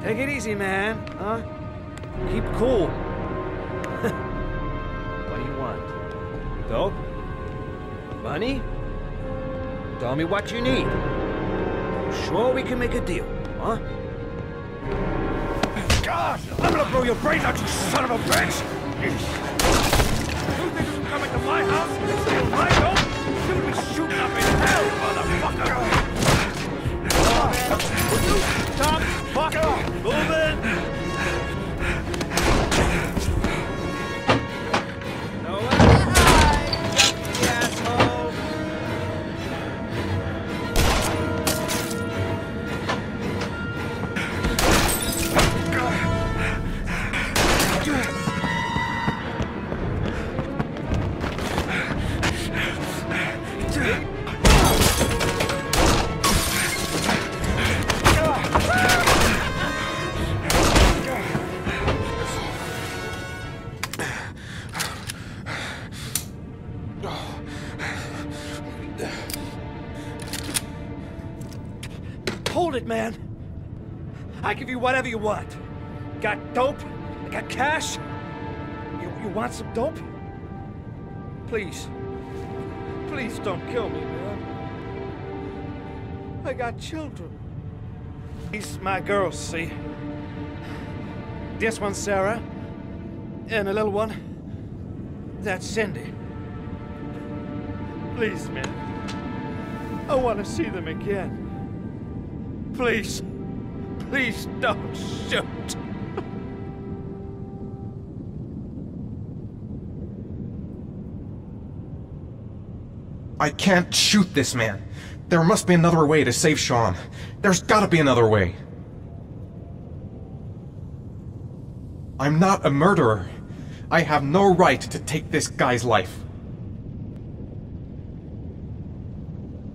Take it easy, man, huh? Keep cool. What do you want? Dope? Money? Tell me what you need. Sure we can make a deal, huh? God! I'm gonna blow your brains out, you son of a bitch! You think you can come into my house and steal my dope? You'll be shooting up in hell, motherfucker! Will you stop fucking moving? No way! You asshole! Hold it, man. I give you whatever you want. Got dope? I got cash? You want some dope? Please. Please don't kill me, man. I got children. These my girls, see? This one's Sarah. And the little one, that's Cindy. Please, man. I want to see them again. Please. Please don't shoot. I can't shoot this man. There must be another way to save Sean. There's gotta be another way. I'm not a murderer. I have no right to take this guy's life.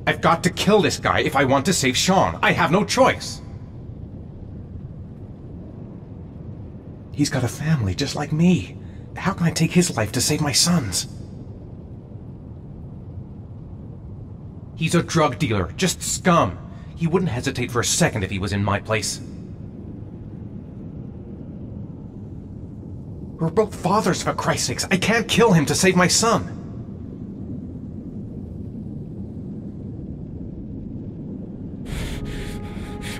I've got to kill this guy if I want to save Sean. I have no choice. He's got a family just like me. How can I take his life to save my son's? He's a drug dealer, just scum. He wouldn't hesitate for a second if he was in my place. We're both fathers, for Christ's sakes. I can't kill him to save my son.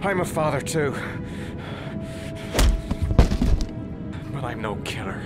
I'm a father, too. But I'm no killer.